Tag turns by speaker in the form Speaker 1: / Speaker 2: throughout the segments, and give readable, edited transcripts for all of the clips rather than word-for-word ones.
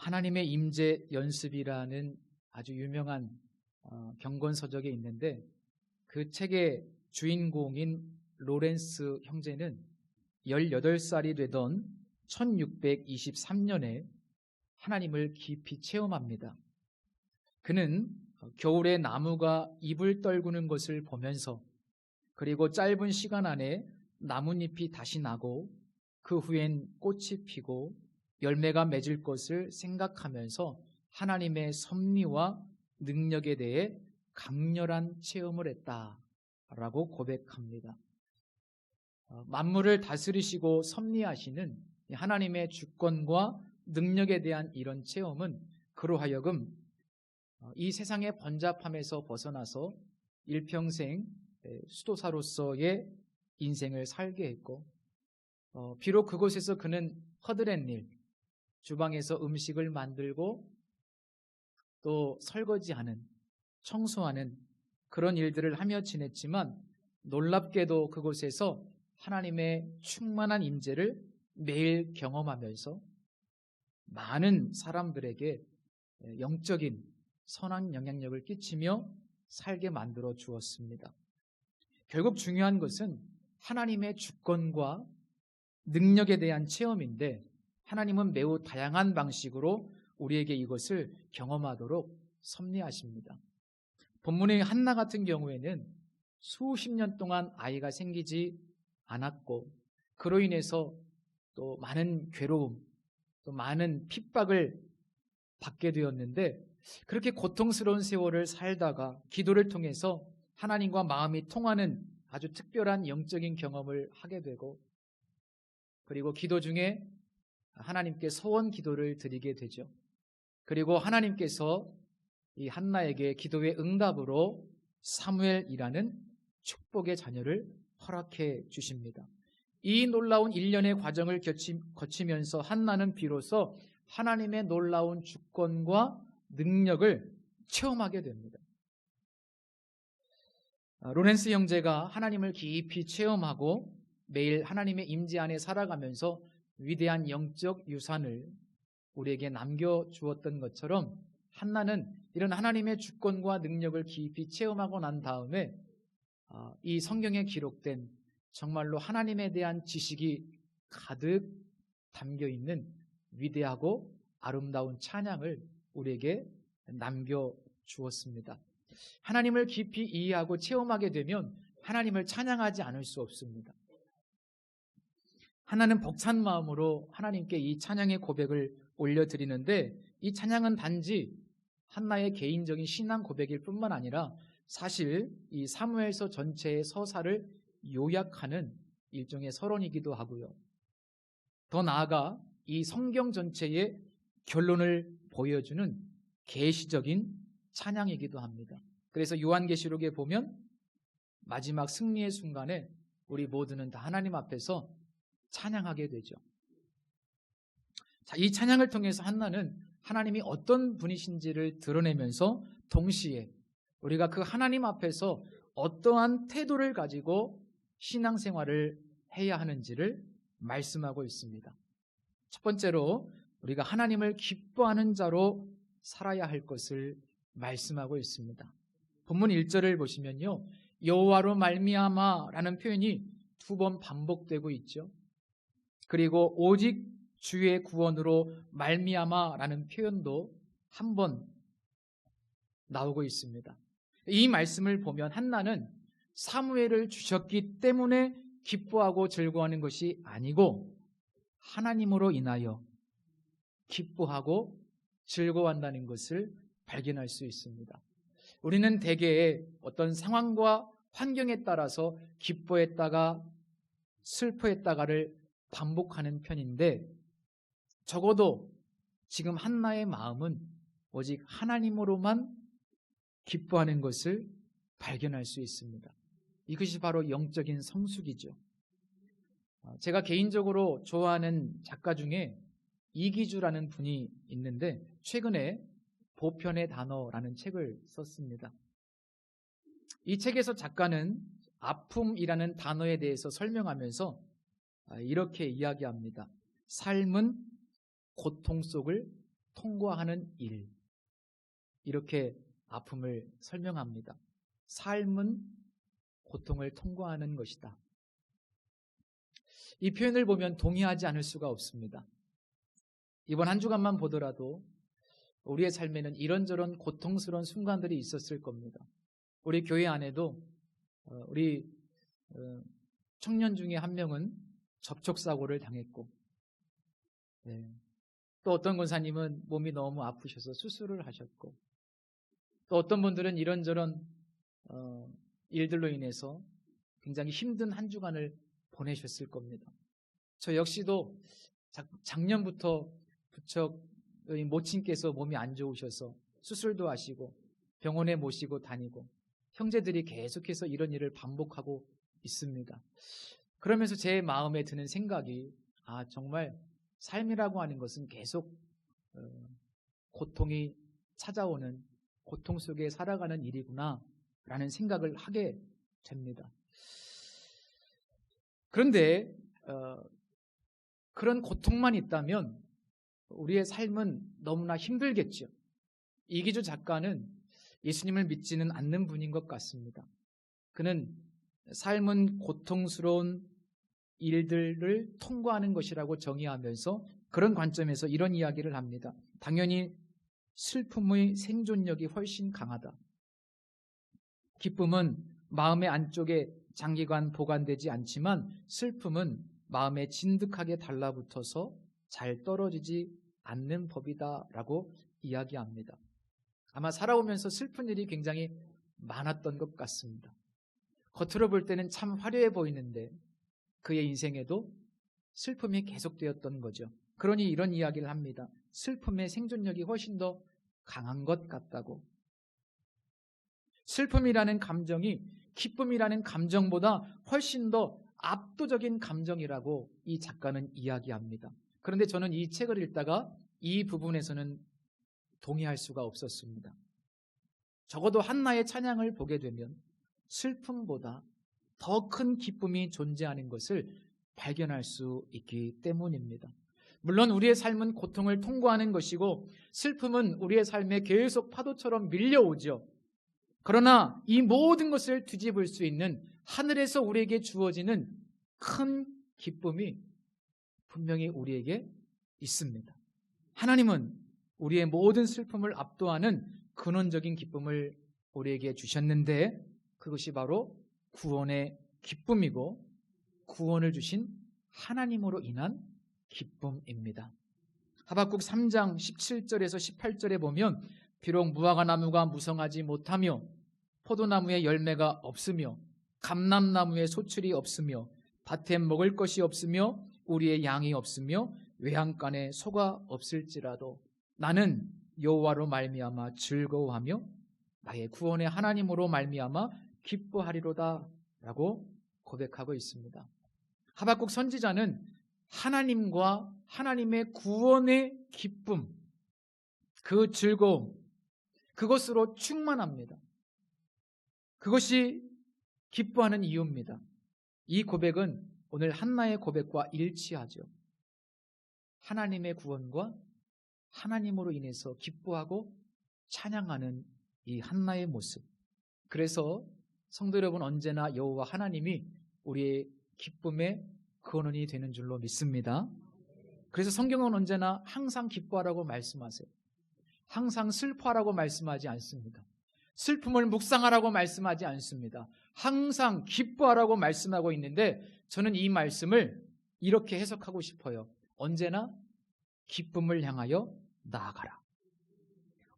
Speaker 1: 하나님의 임재 연습이라는 아주 유명한 경건서적에 있는데, 그 책의 주인공인 로렌스 형제는 18살이 되던 1623년에 하나님을 깊이 체험합니다. 그는 겨울에 나무가 잎을 떨구는 것을 보면서, 그리고 짧은 시간 안에 나뭇잎이 다시 나고 그 후엔 꽃이 피고 열매가 맺을 것을 생각하면서 하나님의 섭리와 능력에 대해 강렬한 체험을 했다라고 고백합니다. 만물을 다스리시고 섭리하시는 하나님의 주권과 능력에 대한 이런 체험은 그로 하여금 이 세상의 번잡함에서 벗어나서 일평생 수도사로서의 인생을 살게 했고, 비록 그곳에서 그는 허드렛 일, 주방에서 음식을 만들고 또 설거지하는, 청소하는 그런 일들을 하며 지냈지만, 놀랍게도 그곳에서 하나님의 충만한 임재를 매일 경험하면서 많은 사람들에게 영적인 선한 영향력을 끼치며 살게 만들어 주었습니다. 결국 중요한 것은 하나님의 주권과 능력에 대한 체험인데, 하나님은 매우 다양한 방식으로 우리에게 이것을 경험하도록 섭리하십니다. 본문의 한나 같은 경우에는 수십 년 동안 아이가 생기지 않았고, 그로 인해서 또 많은 괴로움, 또 많은 핍박을 받게 되었는데, 그렇게 고통스러운 세월을 살다가 기도를 통해서 하나님과 마음이 통하는 아주 특별한 영적인 경험을 하게 되고, 그리고 기도 중에 하나님께 소원 기도를 드리게 되죠. 그리고 하나님께서 이 한나에게 기도의 응답으로 사무엘이라는 축복의 자녀를 허락해 주십니다. 이 놀라운 일련의 과정을 거치면서 한나는 비로소 하나님의 놀라운 주권과 능력을 체험하게 됩니다. 로렌스 형제가 하나님을 깊이 체험하고 매일 하나님의 임재 안에 살아가면서 위대한 영적 유산을 우리에게 남겨주었던 것처럼, 한나는 이런 하나님의 주권과 능력을 깊이 체험하고 난 다음에 이 성경에 기록된 정말로 하나님에 대한 지식이 가득 담겨있는 위대하고 아름다운 찬양을 우리에게 남겨주었습니다. 하나님을 깊이 이해하고 체험하게 되면 하나님을 찬양하지 않을 수 없습니다. 하나는 벅찬 마음으로 하나님께 이 찬양의 고백을 올려드리는데, 이 찬양은 단지 한나의 개인적인 신앙 고백일 뿐만 아니라 사실 이 사무엘서 전체의 서사를 요약하는 일종의 서론이기도 하고요. 더 나아가 이 성경 전체의 결론을 보여주는 계시적인 찬양이기도 합니다. 그래서 요한계시록에 보면 마지막 승리의 순간에 우리 모두는 다 하나님 앞에서 찬양하게 되죠. 자, 이 찬양을 통해서 한나는 하나님이 어떤 분이신지를 드러내면서 동시에 우리가 그 하나님 앞에서 어떠한 태도를 가지고 신앙생활을 해야 하는지를 말씀하고 있습니다. 첫 번째로 우리가 하나님을 기뻐하는 자로 살아야 할 것을 말씀하고 있습니다. 본문 1절을 보시면요, 여호와로 말미암아라는 표현이 2번 반복되고 있죠. 그리고 오직 주의 구원으로 말미암아라는 표현도 한 번 나오고 있습니다. 이 말씀을 보면 한나는 사무엘을 주셨기 때문에 기뻐하고 즐거워하는 것이 아니고 하나님으로 인하여 기뻐하고 즐거워한다는 것을 발견할 수 있습니다. 우리는 대개 어떤 상황과 환경에 따라서 기뻐했다가 슬퍼했다가를 반복하는 편인데, 적어도 지금 한나의 마음은 오직 하나님으로만 기뻐하는 것을 발견할 수 있습니다. 이것이 바로 영적인 성숙이죠. 제가 개인적으로 좋아하는 작가 중에 이기주라는 분이 있는데, 최근에 보편의 단어라는 책을 썼습니다. 이 책에서 작가는 아픔이라는 단어에 대해서 설명하면서 이렇게 이야기합니다. 삶은 고통 속을 통과하는 일, 이렇게 아픔을 설명합니다. 삶은 고통을 통과하는 것이다. 이 표현을 보면 동의하지 않을 수가 없습니다. 이번 한 주간만 보더라도 우리의 삶에는 이런저런 고통스러운 순간들이 있었을 겁니다. 우리 교회 안에도 우리 청년 중에 한 명은 접촉사고를 당했고, 또 어떤 권사님은 몸이 너무 아프셔서 수술을 하셨고, 또 어떤 분들은 이런저런 일들로 인해서 굉장히 힘든 한 주간을 보내셨을 겁니다. 저 역시도 작년부터 부척의 모친께서 몸이 안 좋으셔서 수술도 하시고 병원에 모시고 다니고, 형제들이 계속해서 이런 일을 반복하고 있습니다. 그러면서 제 마음에 드는 생각이, 정말 삶이라고 하는 것은 계속 고통이 찾아오는, 고통 속에 살아가는 일이구나 라는 생각을 하게 됩니다. 그런데 그런 고통만 있다면 우리의 삶은 너무나 힘들겠죠. 이기주 작가는 예수님을 믿지는 않는 분인 것 같습니다. 그는 삶은 고통스러운 일들을 통과하는 것이라고 정의하면서 그런 관점에서 이런 이야기를 합니다. 당연히 슬픔의 생존력이 훨씬 강하다. 기쁨은 마음의 안쪽에 장기간 보관되지 않지만 슬픔은 마음에 진득하게 달라붙어서 잘 떨어지지 않는 법이다 라고 이야기합니다. 아마 살아오면서 슬픈 일이 굉장히 많았던 것 같습니다. 겉으로 볼 때는 참 화려해 보이는데 그의 인생에도 슬픔이 계속되었던 거죠. 그러니 이런 이야기를 합니다. 슬픔의 생존력이 훨씬 더 강한 것 같다고. 슬픔이라는 감정이 기쁨이라는 감정보다 훨씬 더 압도적인 감정이라고 이 작가는 이야기합니다. 그런데 저는 이 책을 읽다가 이 부분에서는 동의할 수가 없었습니다. 적어도 한나의 찬양을 보게 되면 슬픔보다 더 큰 기쁨이 존재하는 것을 발견할 수 있기 때문입니다. 물론 우리의 삶은 고통을 통과하는 것이고 슬픔은 우리의 삶에 계속 파도처럼 밀려오죠. 그러나 이 모든 것을 뒤집을 수 있는 하늘에서 우리에게 주어지는 큰 기쁨이 분명히 우리에게 있습니다. 하나님은 우리의 모든 슬픔을 압도하는 근원적인 기쁨을 우리에게 주셨는데 그것이 바로 구원의 기쁨이고 구원을 주신 하나님으로 인한 기쁨입니다. 하박국 3장 17절에서 18절에 보면 비록 무화과나무가 무성하지 못하며 포도나무에 열매가 없으며 감람나무에 소출이 없으며 밭에 먹을 것이 없으며 우리의 양이 없으며 외양간에 소가 없을지라도 나는 여호와로 말미암아 즐거워하며 나의 구원의 하나님으로 말미암아 기뻐하리로다 라고 고백하고 있습니다. 하박국 선지자는 하나님과 하나님의 구원의 기쁨, 그 즐거움, 그것으로 충만합니다. 그것이 기뻐하는 이유입니다. 이 고백은 오늘 한나의 고백과 일치하죠. 하나님의 구원과 하나님으로 인해서 기뻐하고 찬양하는 이 한나의 모습. 그래서 성도 여러분, 언제나 여호와 하나님이 우리의 기쁨의 근원이 되는 줄로 믿습니다. 그래서 성경은 언제나 항상 기뻐하라고 말씀하세요. 항상 슬퍼하라고 말씀하지 않습니다. 슬픔을 묵상하라고 말씀하지 않습니다. 항상 기뻐하라고 말씀하고 있는데 저는 이 말씀을 이렇게 해석하고 싶어요. 언제나 기쁨을 향하여 나아가라.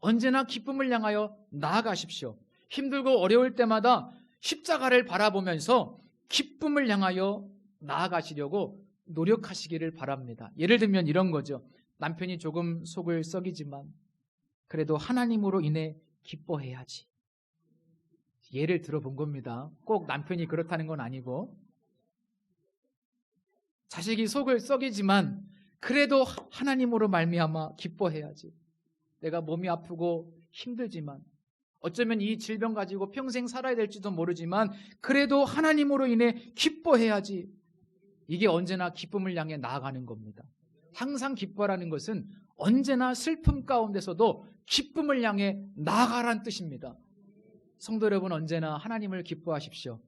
Speaker 1: 언제나 기쁨을 향하여 나아가십시오. 힘들고 어려울 때마다 십자가를 바라보면서 기쁨을 향하여 나아가시려고 노력하시기를 바랍니다. 예를 들면 이런 거죠. 남편이 조금 속을 썩이지만 그래도 하나님으로 인해 기뻐해야지. 예를 들어본 겁니다. 꼭 남편이 그렇다는 건 아니고, 자식이 속을 썩이지만 그래도 하나님으로 말미암아 기뻐해야지. 내가 몸이 아프고 힘들지만 어쩌면 이 질병 가지고 평생 살아야 될지도 모르지만 그래도 하나님으로 인해 기뻐해야지. 이게 언제나 기쁨을 향해 나아가는 겁니다. 항상 기뻐하라는 것은 언제나 슬픔 가운데서도 기쁨을 향해 나아가라는 뜻입니다. 성도 여러분, 언제나 하나님을 기뻐하십시오.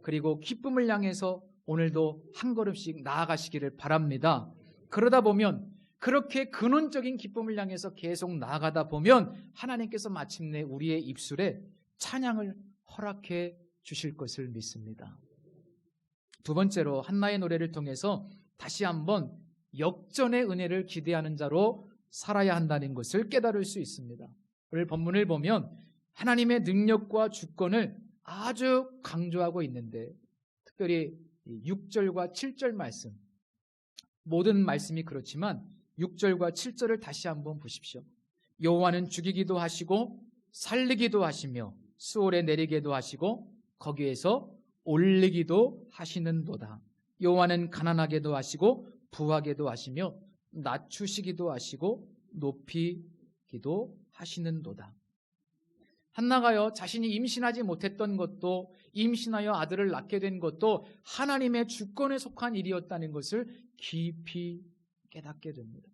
Speaker 1: 그리고 기쁨을 향해서 오늘도 한 걸음씩 나아가시기를 바랍니다. 그러다 보면, 그렇게 근원적인 기쁨을 향해서 계속 나아가다 보면 하나님께서 마침내 우리의 입술에 찬양을 허락해 주실 것을 믿습니다. 두 번째로, 한나의 노래를 통해서 다시 한번 역전의 은혜를 기대하는 자로 살아야 한다는 것을 깨달을 수 있습니다. 오늘 본문을 보면 하나님의 능력과 주권을 아주 강조하고 있는데, 특별히 6절과 7절 말씀, 모든 말씀이 그렇지만 6절과 7절을 다시 한번 보십시오. 여호와는 죽이기도 하시고 살리기도 하시며 수월에 내리게도 하시고 거기에서 올리기도 하시는도다. 여호와는 가난하게도 하시고 부하게도 하시며 낮추시기도 하시고 높이기도 하시는도다. 한나가요, 자신이 임신하지 못했던 것도, 임신하여 아들을 낳게 된 것도 하나님의 주권에 속한 일이었다는 것을 깊이 깨닫게 됩니다.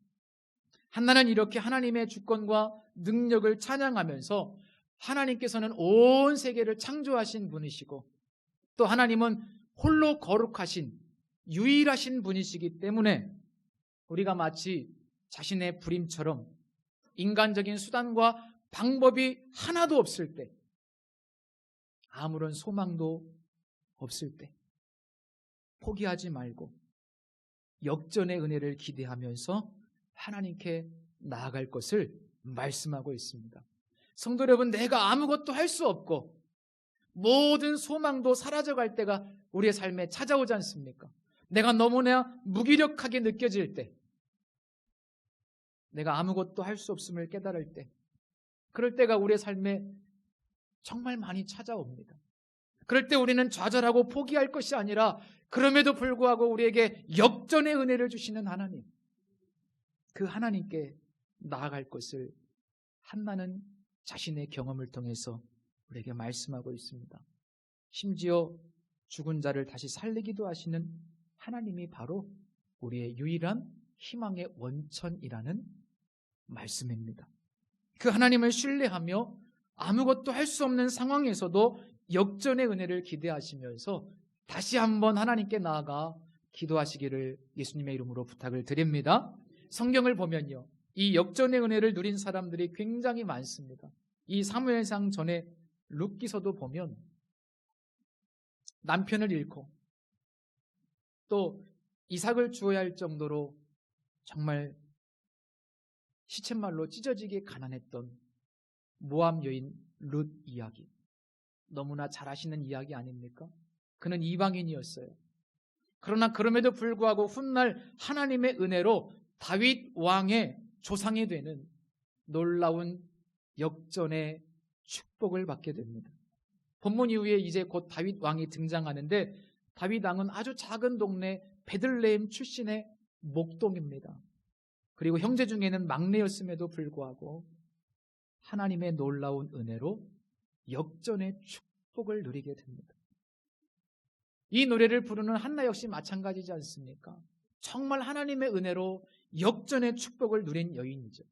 Speaker 1: 한나는 이렇게 하나님의 주권과 능력을 찬양하면서 하나님께서는 온 세계를 창조하신 분이시고, 또 하나님은 홀로 거룩하신 유일하신 분이시기 때문에 우리가 마치 자신의 부림처럼 인간적인 수단과 방법이 하나도 없을 때, 아무런 소망도 없을 때 포기하지 말고 역전의 은혜를 기대하면서 하나님께 나아갈 것을 말씀하고 있습니다. 성도 여러분, 내가 아무것도 할 수 없고 모든 소망도 사라져갈 때가 우리의 삶에 찾아오지 않습니까? 내가 너무나 무기력하게 느껴질 때, 내가 아무것도 할 수 없음을 깨달을 때, 그럴 때가 우리의 삶에 정말 많이 찾아옵니다. 그럴 때 우리는 좌절하고 포기할 것이 아니라 그럼에도 불구하고 우리에게 역전의 은혜를 주시는 하나님, 그 하나님께 나아갈 것을 한나는 자신의 경험을 통해서 우리에게 말씀하고 있습니다. 심지어 죽은 자를 다시 살리기도 하시는 하나님이 바로 우리의 유일한 희망의 원천이라는 말씀입니다. 그 하나님을 신뢰하며 아무것도 할 수 없는 상황에서도 역전의 은혜를 기대하시면서 다시 한번 하나님께 나아가 기도하시기를 예수님의 이름으로 부탁을 드립니다. 성경을 보면요, 이 역전의 은혜를 누린 사람들이 굉장히 많습니다. 이 사무엘상 전에 룻기서도 보면 남편을 잃고 또 이삭을 주어야 할 정도로 정말 시쳇말로 찢어지게 가난했던 모압 여인 룻 이야기, 너무나 잘 아시는 이야기 아닙니까? 그는 이방인이었어요. 그러나 그럼에도 불구하고 훗날 하나님의 은혜로 다윗 왕의 조상이 되는 놀라운 역전의 축복을 받게 됩니다. 본문 이후에 이제 곧 다윗 왕이 등장하는데, 다윗 왕은 아주 작은 동네 베들레헴 출신의 목동입니다. 그리고 형제 중에는 막내였음에도 불구하고 하나님의 놀라운 은혜로 역전의 축복을 누리게 됩니다. 이 노래를 부르는 한나 역시 마찬가지지 않습니까? 정말 하나님의 은혜로 역전의 축복을 누린 여인이죠.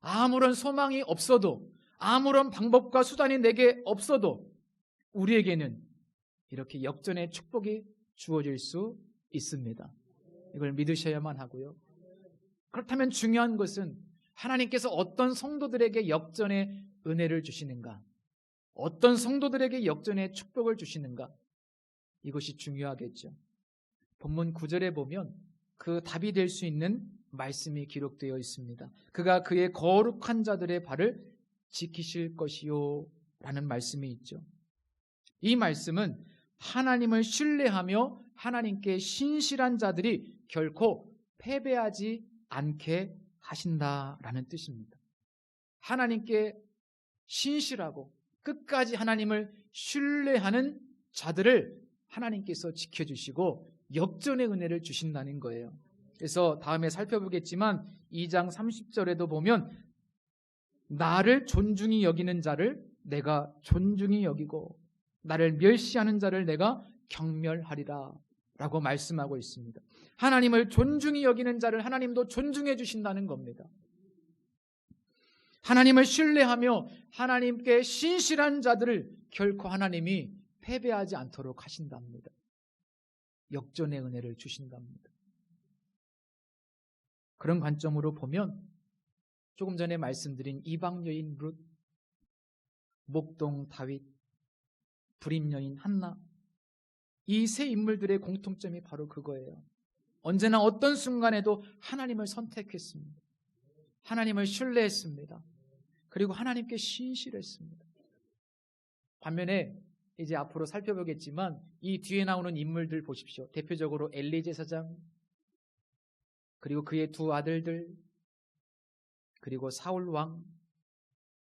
Speaker 1: 아무런 소망이 없어도, 아무런 방법과 수단이 내게 없어도 우리에게는 이렇게 역전의 축복이 주어질 수 있습니다. 이걸 믿으셔야만 하고요. 그렇다면 중요한 것은 하나님께서 어떤 성도들에게 역전의 은혜를 주시는가, 어떤 성도들에게 역전의 축복을 주시는가, 이것이 중요하겠죠. 본문 9절에 보면 그 답이 될 수 있는 말씀이 기록되어 있습니다. 그가 그의 거룩한 자들의 발을 지키실 것이요 라는 말씀이 있죠. 이 말씀은 하나님을 신뢰하며 하나님께 신실한 자들이 결코 패배하지 않게 하신다라는 뜻입니다. 하나님께 신실하고 끝까지 하나님을 신뢰하는 자들을 하나님께서 지켜주시고 역전의 은혜를 주신다는 거예요. 그래서 다음에 살펴보겠지만 2장 30절에도 보면 나를 존중히 여기는 자를 내가 존중히 여기고 나를 멸시하는 자를 내가 경멸하리라 라고 말씀하고 있습니다. 하나님을 존중히 여기는 자를 하나님도 존중해 주신다는 겁니다. 하나님을 신뢰하며 하나님께 신실한 자들을 결코 하나님이 패배하지 않도록 하신답니다. 역전의 은혜를 주신답니다. 그런 관점으로 보면 조금 전에 말씀드린 이방 여인 룻, 목동 다윗, 불임 여인 한나, 이 세 인물들의 공통점이 바로 그거예요. 언제나 어떤 순간에도 하나님을 선택했습니다. 하나님을 신뢰했습니다. 그리고 하나님께 신실했습니다. 반면에 이제 앞으로 살펴보겠지만 이 뒤에 나오는 인물들 보십시오. 대표적으로 엘리 제사장, 그리고 그의 두 아들들, 그리고 사울 왕,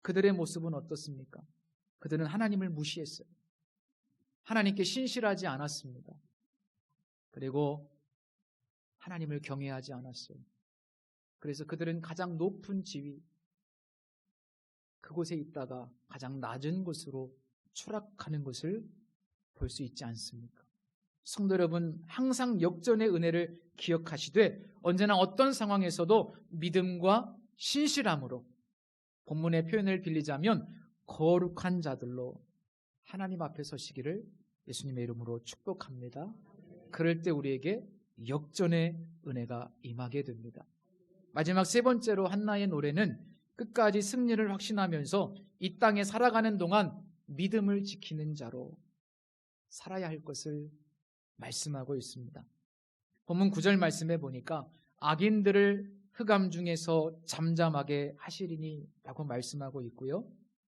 Speaker 1: 그들의 모습은 어떻습니까? 그들은 하나님을 무시했어요. 하나님께 신실하지 않았습니다. 그리고 하나님을 경외하지 않았어요. 그래서 그들은 가장 높은 지위, 그곳에 있다가 가장 낮은 곳으로 추락하는 것을 볼 수 있지 않습니까? 성도 여러분, 항상 역전의 은혜를 기억하시되 언제나 어떤 상황에서도 믿음과 신실함으로, 본문의 표현을 빌리자면 거룩한 자들로 하나님 앞에 서시기를 예수님의 이름으로 축복합니다. 그럴 때 우리에게 역전의 은혜가 임하게 됩니다. 마지막 세 번째로 한나의 노래는 끝까지 승리를 확신하면서 이 땅에 살아가는 동안 믿음을 지키는 자로 살아야 할 것을 말씀하고 있습니다. 본문 9절 말씀에 보니까 악인들을 흑암 중에서 잠잠하게 하시리니 라고 말씀하고 있고요.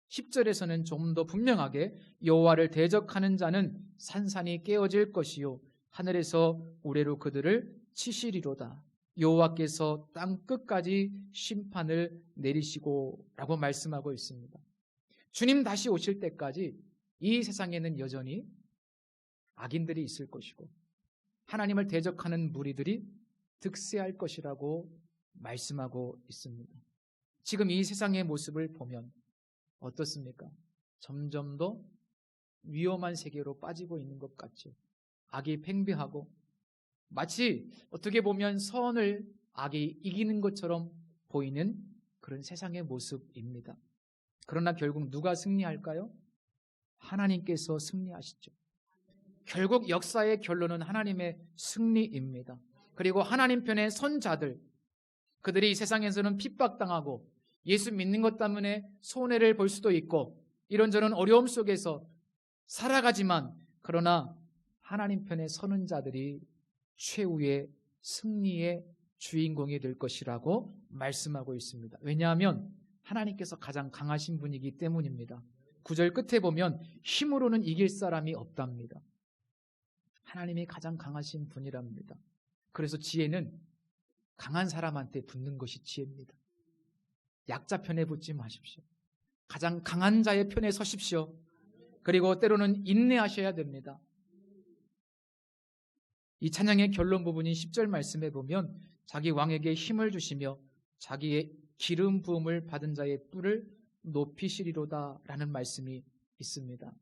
Speaker 1: 10절에서는 좀 더 분명하게 여호와를 대적하는 자는 산산이 깨어질 것이요 하늘에서 우레로 그들을 치시리로다. 여호와께서 땅 끝까지 심판을 내리시고 라고 말씀하고 있습니다. 주님 다시 오실 때까지 이 세상에는 여전히 악인들이 있을 것이고 하나님을 대적하는 무리들이 득세할 것이라고 말씀하고 있습니다. 지금 이 세상의 모습을 보면 어떻습니까? 점점 더 위험한 세계로 빠지고 있는 것 같죠. 악이 팽배하고 마치 어떻게 보면 선을 악이 이기는 것처럼 보이는 그런 세상의 모습입니다. 그러나 결국 누가 승리할까요? 하나님께서 승리하시죠. 결국 역사의 결론은 하나님의 승리입니다. 그리고 하나님 편의 선자들, 그들이 이 세상에서는 핍박당하고 예수 믿는 것 때문에 손해를 볼 수도 있고 이런저런 어려움 속에서 살아가지만 그러나 하나님 편에 서는 자들이 최후의 승리의 주인공이 될 것이라고 말씀하고 있습니다. 왜냐하면 하나님께서 가장 강하신 분이기 때문입니다. 9절 끝에 보면 힘으로는 이길 사람이 없답니다. 하나님이 가장 강하신 분이랍니다. 그래서 지혜는 강한 사람한테 붙는 것이 지혜입니다. 약자 편에 붙지 마십시오. 가장 강한 자의 편에 서십시오. 그리고 때로는 인내하셔야 됩니다. 이 찬양의 결론 부분인 10절 말씀에 보면 자기 왕에게 힘을 주시며 자기의 기름 부음을 받은 자의 뿔을 높이시리로다 라는 말씀이 있습니다.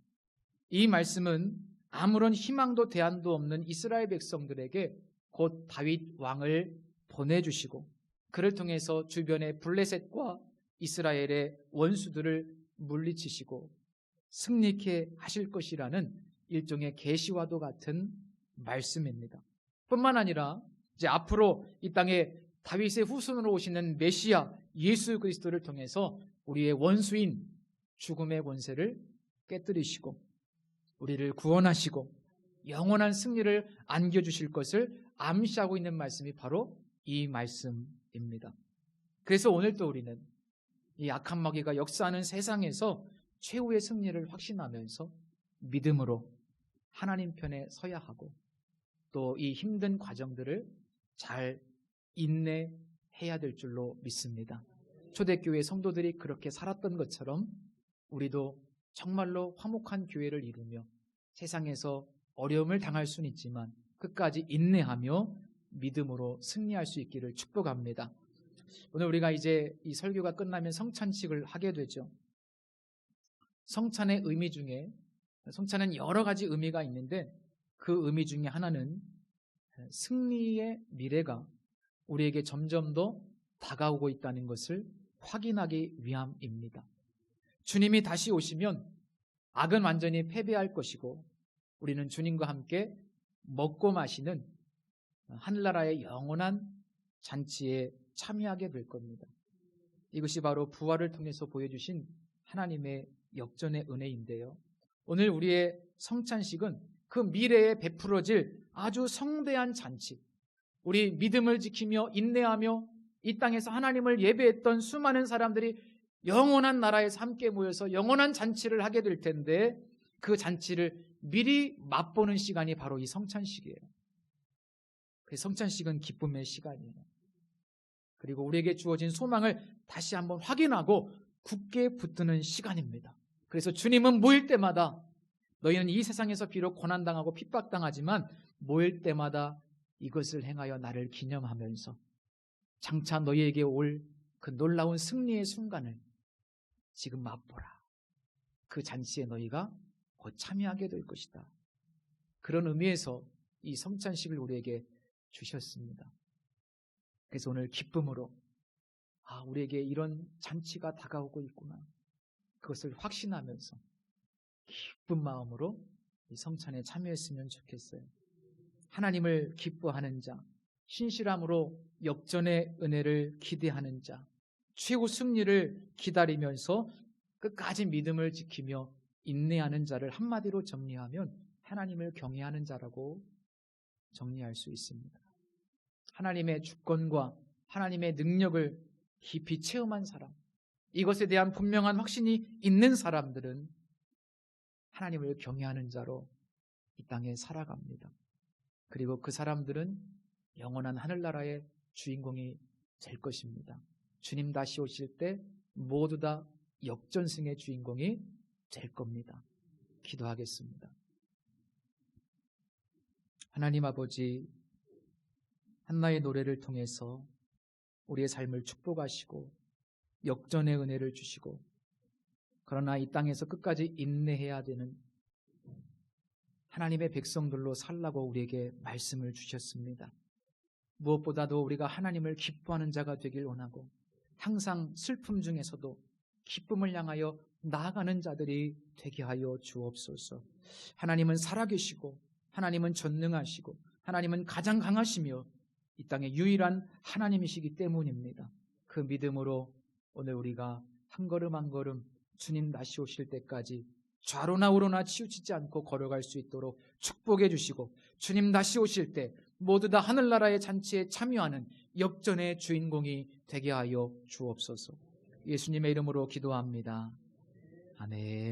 Speaker 1: 이 말씀은 아무런 희망도 대안도 없는 이스라엘 백성들에게 곧 다윗 왕을 보내주시고 그를 통해서 주변의 블레셋과 이스라엘의 원수들을 물리치시고 승리케 하실 것이라는 일종의 계시와도 같은 말씀입니다. 뿐만 아니라 이제 앞으로 이 땅에 다윗의 후손으로 오시는 메시아 예수 그리스도를 통해서 우리의 원수인 죽음의 권세를 깨뜨리시고 우리를 구원하시고 영원한 승리를 안겨주실 것을 암시하고 있는 말씀이 바로 이 말씀입니다. 그래서 오늘 또 우리는 이 악한 마귀가 역사하는 세상에서 최후의 승리를 확신하면서 믿음으로 하나님 편에 서야 하고 또 이 힘든 과정들을 잘 인내해야 될 줄로 믿습니다. 초대교회 성도들이 그렇게 살았던 것처럼 우리도 정말로 화목한 교회를 이루며 세상에서 어려움을 당할 수는 있지만 끝까지 인내하며 믿음으로 승리할 수 있기를 축복합니다. 오늘 우리가 이제 이 설교가 끝나면 성찬식을 하게 되죠. 성찬의 의미 중에 성찬은 여러 가지 의미가 있는데 그 의미 중에 하나는 승리의 미래가 우리에게 점점 더 다가오고 있다는 것을 확인하기 위함입니다. 주님이 다시 오시면 악은 완전히 패배할 것이고 우리는 주님과 함께 먹고 마시는 하늘나라의 영원한 잔치에 참여하게 될 겁니다. 이것이 바로 부활을 통해서 보여주신 하나님의 역전의 은혜인데요. 오늘 우리의 성찬식은 그 미래에 베풀어질 아주 성대한 잔치, 우리 믿음을 지키며 인내하며 이 땅에서 하나님을 예배했던 수많은 사람들이 영원한 나라에서 함께 모여서 영원한 잔치를 하게 될 텐데 그 잔치를 미리 맛보는 시간이 바로 이 성찬식이에요. 그 성찬식은 기쁨의 시간이에요. 그리고 우리에게 주어진 소망을 다시 한번 확인하고 굳게 붙드는 시간입니다. 그래서 주님은 모일 때마다 너희는 이 세상에서 비록 고난당하고 핍박당하지만 모일 때마다 이것을 행하여 나를 기념하면서 장차 너희에게 올 그 놀라운 승리의 순간을 지금 맛보라. 그 잔치에 너희가 곧 참여하게 될 것이다. 그런 의미에서 이 성찬식을 우리에게 주셨습니다. 그래서 오늘 기쁨으로 우리에게 이런 잔치가 다가오고 있구나. 그것을 확신하면서 기쁜 마음으로 이 성찬에 참여했으면 좋겠어요. 하나님을 기뻐하는 자, 신실함으로 역전의 은혜를 기대하는 자, 최후 승리를 기다리면서 끝까지 믿음을 지키며 인내하는 자를 한마디로 정리하면 하나님을 경외하는 자라고 정리할 수 있습니다. 하나님의 주권과 하나님의 능력을 깊이 체험한 사람, 이것에 대한 분명한 확신이 있는 사람들은 하나님을 경외하는 자로 이 땅에 살아갑니다. 그리고 그 사람들은 영원한 하늘나라의 주인공이 될 것입니다. 주님 다시 오실 때 모두 다 역전승의 주인공이 될 겁니다. 기도하겠습니다. 하나님 아버지, 한나의 노래를 통해서 우리의 삶을 축복하시고 역전의 은혜를 주시고 그러나 이 땅에서 끝까지 인내해야 되는 하나님의 백성들로 살라고 우리에게 말씀을 주셨습니다. 무엇보다도 우리가 하나님을 기뻐하는 자가 되길 원하고 항상 슬픔 중에서도 기쁨을 향하여 나아가는 자들이 되게 하여 주옵소서. 하나님은 살아계시고 하나님은 전능하시고 하나님은 가장 강하시며 이 땅의 유일한 하나님이시기 때문입니다. 그 믿음으로 오늘 우리가 한 걸음 한 걸음 주님 다시 오실 때까지 좌로나 우로나 치우치지 않고 걸어갈 수 있도록 축복해 주시고 주님 다시 오실 때 모두 다 하늘나라의 잔치에 참여하는 역전의 주인공이 되게 하여 주옵소서. 예수님의 이름으로 기도합니다. 아멘.